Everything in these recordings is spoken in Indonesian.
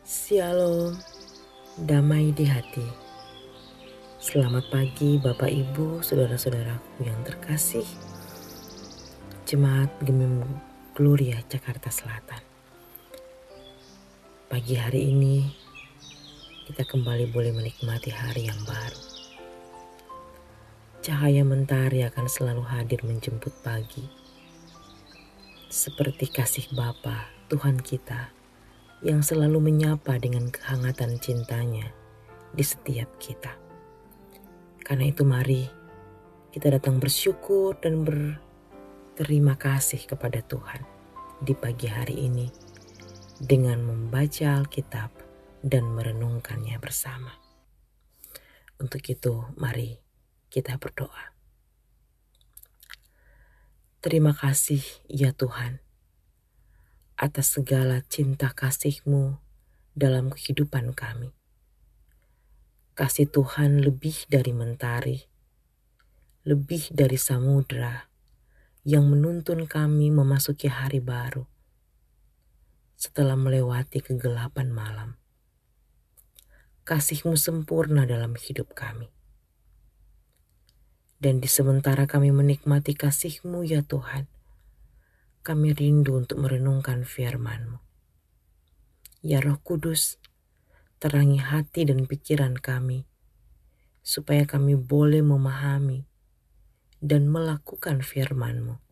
Shalom, damai di hati. Selamat pagi Bapak Ibu, saudara-saudaraku yang terkasih. Jemaat Gemim Gloria Jakarta Selatan. Pagi hari ini kita kembali boleh menikmati hari yang baru. Cahaya mentari akan selalu hadir menjemput pagi. Seperti kasih Bapa Tuhan kita yang selalu menyapa dengan kehangatan cintanya di setiap kita. Karena itu mari kita datang bersyukur dan berterima kasih kepada Tuhan di pagi hari ini dengan membaca Alkitab dan merenungkannya bersama. Untuk itu mari kita berdoa. Terima kasih ya Tuhan atas segala cinta kasih-Mu dalam kehidupan kami. Kasih Tuhan lebih dari mentari, lebih dari samudra yang menuntun kami memasuki hari baru setelah melewati kegelapan malam. Kasih-Mu sempurna dalam hidup kami. Dan di sementara kami menikmati kasih-Mu ya Tuhan, kami rindu untuk merenungkan firman-Mu. Ya Roh Kudus, terangi hati dan pikiran kami, supaya kami boleh memahami dan melakukan firman-Mu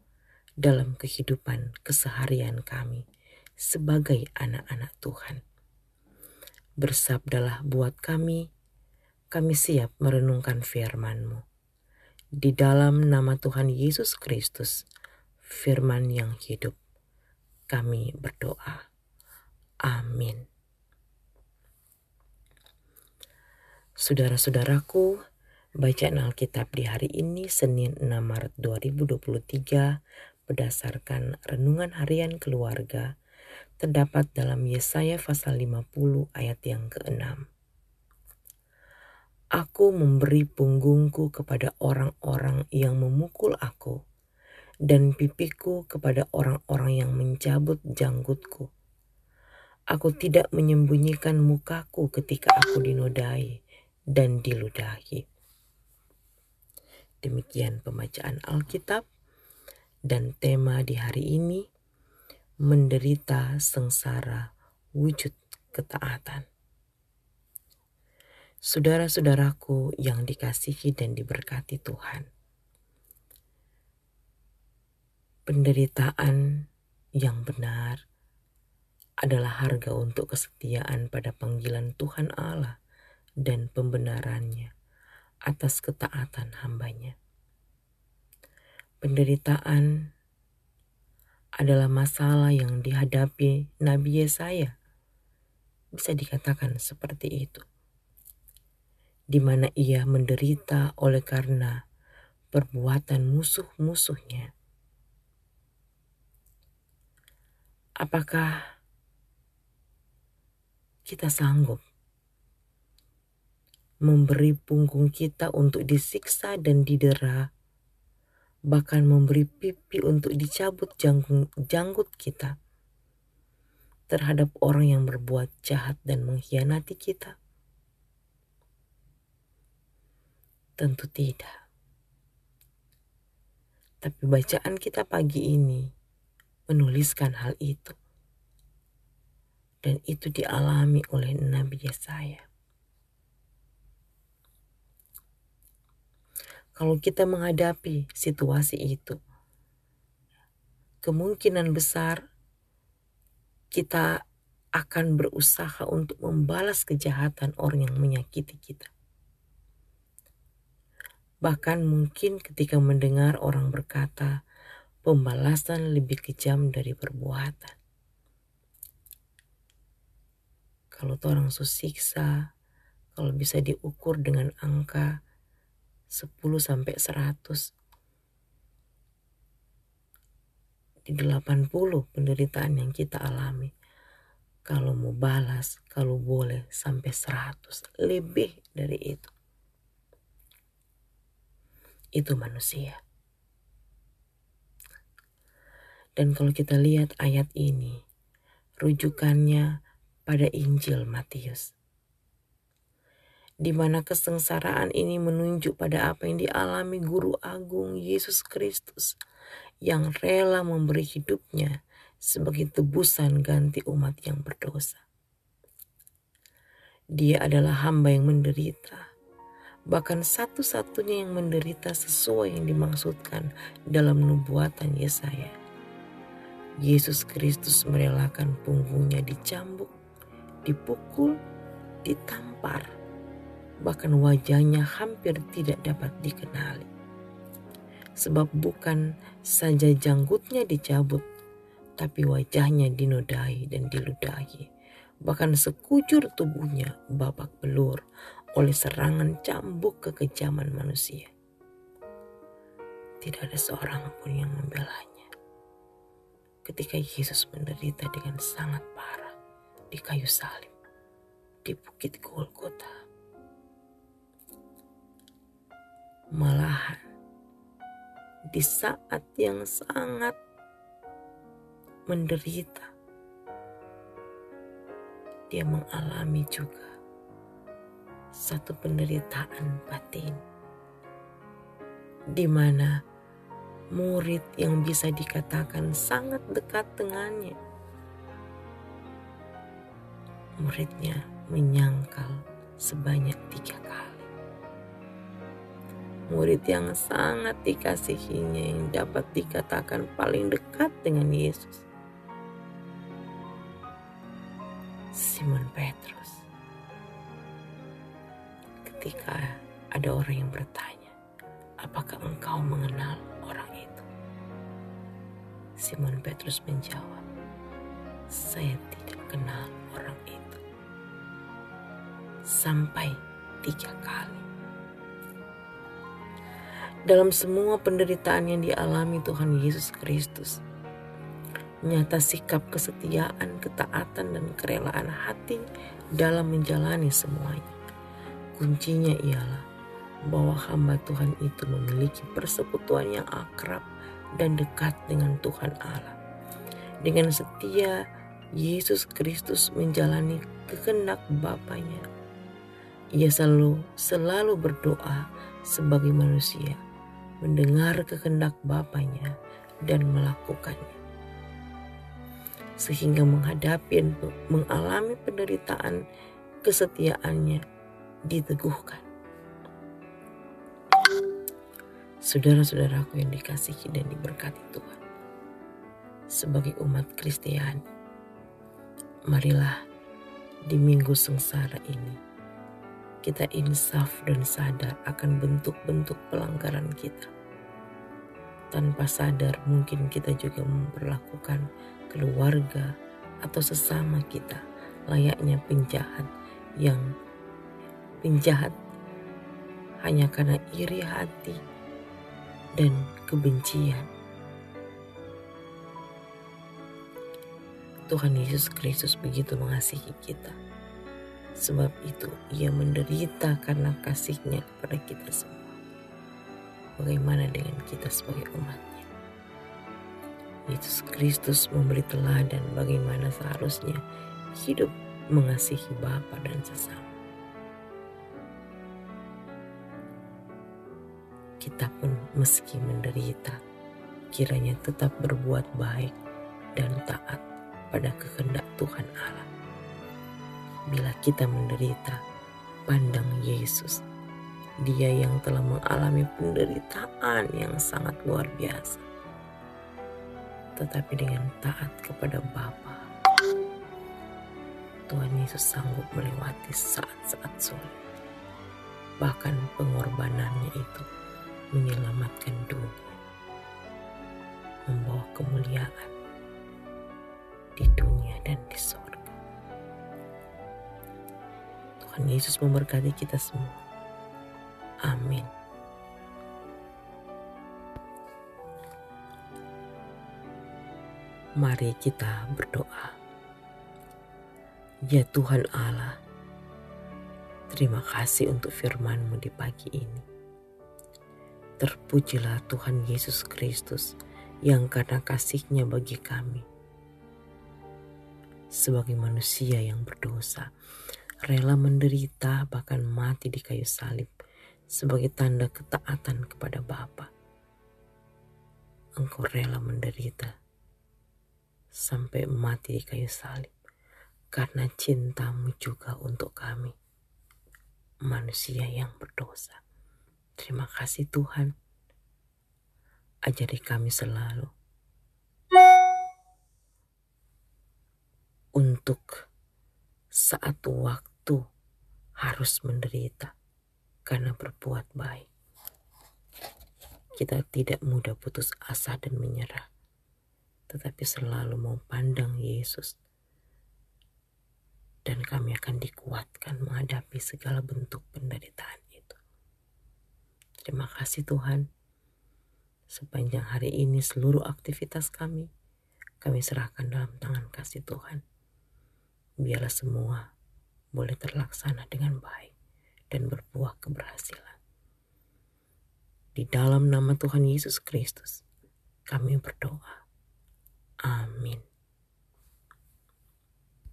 dalam kehidupan keseharian kami sebagai anak-anak Tuhan. Bersabdalah buat kami siap merenungkan firman-Mu. Di dalam nama Tuhan Yesus Kristus, firman yang hidup, kami berdoa. Amin. Saudara-saudaraku, bacaan Alkitab di hari ini Senin 6 Maret 2023 berdasarkan renungan harian keluarga terdapat dalam Yesaya pasal 50 ayat yang ke-6. Aku memberi punggungku kepada orang-orang yang memukul aku, dan pipiku kepada orang-orang yang mencabut janggutku. Aku tidak menyembunyikan mukaku ketika aku dinodai dan diludahi. Demikian pembacaan Alkitab dan tema di hari ini, menderita sengsara wujud ketaatan. Saudara-saudaraku yang dikasihi dan diberkati Tuhan. Penderitaan yang benar adalah harga untuk kesetiaan pada panggilan Tuhan Allah dan pembenarannya atas ketaatan hamba-Nya. Penderitaan adalah masalah yang dihadapi Nabi Yesaya. Bisa dikatakan seperti itu. Di mana ia menderita oleh karena perbuatan musuh-musuhnya. Apakah kita sanggup memberi punggung kita untuk disiksa dan didera, bahkan memberi pipi untuk dicabut janggut kita terhadap orang yang berbuat jahat dan mengkhianati kita? Tentu tidak. Tapi bacaan kita pagi ini menuliskan hal itu. Dan itu dialami oleh Nabi Yesaya. Kalau kita menghadapi situasi itu, kemungkinan besar kita akan berusaha untuk membalas kejahatan orang yang menyakiti kita. Bahkan mungkin ketika mendengar orang berkata, pembalasan lebih kejam dari perbuatan. Kalau orang susah, kalau bisa diukur dengan angka 10-100, di 80 penderitaan yang kita alami. Kalau mau balas, kalau boleh sampai 100, lebih dari itu. Itu manusia. Dan kalau kita lihat ayat ini, rujukannya pada Injil Matius, di mana kesengsaraan ini menunjuk pada apa yang dialami Guru Agung Yesus Kristus yang rela memberi hidupnya sebagai tebusan ganti umat yang berdosa. Dia adalah hamba yang menderita, bahkan satu-satunya yang menderita sesuai yang dimaksudkan dalam nubuatan Yesaya. Yesus Kristus merelakan punggungnya dicambuk, dipukul, ditampar, bahkan wajahnya hampir tidak dapat dikenali. Sebab bukan saja janggutnya dicabut, tapi wajahnya dinodai dan diludahi. Bahkan sekujur tubuhnya babak belur oleh serangan cambuk kekejaman manusia. Tidak ada seorang pun yang membelanya ketika Yesus menderita dengan sangat parah di kayu salib di Bukit Golgota. Malahan di saat yang sangat menderita, dia mengalami juga satu penderitaan batin, di mana murid yang bisa dikatakan sangat dekat dengannya, muridnya menyangkal sebanyak 3 kali. Murid yang sangat dikasihinya, yang dapat dikatakan paling dekat dengan Yesus, Simon Petrus. Ketika ada orang yang bertanya, apakah engkau mengenal orang itu? Simon Petrus menjawab, saya tidak kenal orang itu. Sampai 3 kali. Dalam semua penderitaan yang dialami Tuhan Yesus Kristus, nyata sikap kesetiaan, ketaatan, dan kerelaan hati dalam menjalani semuanya. Kuncinya ialah bahwa hamba Tuhan itu memiliki persekutuan yang akrab dan dekat dengan Tuhan Allah. Dengan setia, Yesus Kristus menjalani kehendak Bapanya. Ia selalu berdoa sebagai manusia, mendengar kehendak Bapanya dan melakukannya. Sehingga menghadapi dan mengalami penderitaan, kesetiaannya diteguhkan. Saudara-saudaraku yang dikasihi dan diberkati Tuhan, sebagai umat Kristiani, marilah di minggu sengsara ini kita insaf dan sadar akan bentuk-bentuk pelanggaran kita. Tanpa sadar mungkin kita juga memperlakukan keluarga atau sesama kita layaknya penjahat yang penjahat hanya karena iri hati dan kebencian. Tuhan Yesus Kristus begitu mengasihi kita. Sebab itu ia menderita karena kasih-Nya kepada kita semua. Bagaimana dengan kita sebagai umat-Nya? Yesus Kristus memberi teladan bagaimana seharusnya hidup mengasihi Bapa dan sesama. Kita pun meski menderita, kiranya tetap berbuat baik dan taat pada kehendak Tuhan Allah. Bila kita menderita, pandang Yesus, Dia yang telah mengalami penderitaan yang sangat luar biasa. Tetapi dengan taat kepada Bapa, Tuhan Yesus sanggup melewati saat-saat sulit. Bahkan pengorbanannya itu menyelamatkan dunia, membawa kemuliaan di dunia dan di surga. Tuhan Yesus memberkati kita semua. Amin. Mari kita berdoa. Ya Tuhan Allah, terima kasih untuk firman-Mu di pagi ini. Terpujilah Tuhan Yesus Kristus yang karena kasih-Nya bagi kami sebagai manusia yang berdosa, rela menderita bahkan mati di kayu salib sebagai tanda ketaatan kepada Bapa. Engkau rela menderita sampai mati di kayu salib karena cintamu juga untuk kami, manusia yang berdosa. Terima kasih Tuhan. Ajari kami selalu untuk saat waktu harus menderita karena berbuat baik. Kita tidak mudah putus asa dan menyerah, tetapi selalu mau pandang Yesus. Dan kami akan dikuatkan menghadapi segala bentuk penderitaan itu. Terima kasih Tuhan. Sepanjang hari ini seluruh aktivitas kami serahkan dalam tangan kasih Tuhan. Biarlah semua boleh terlaksana dengan baik dan berbuah keberhasilan. Di dalam nama Tuhan Yesus Kristus, kami berdoa.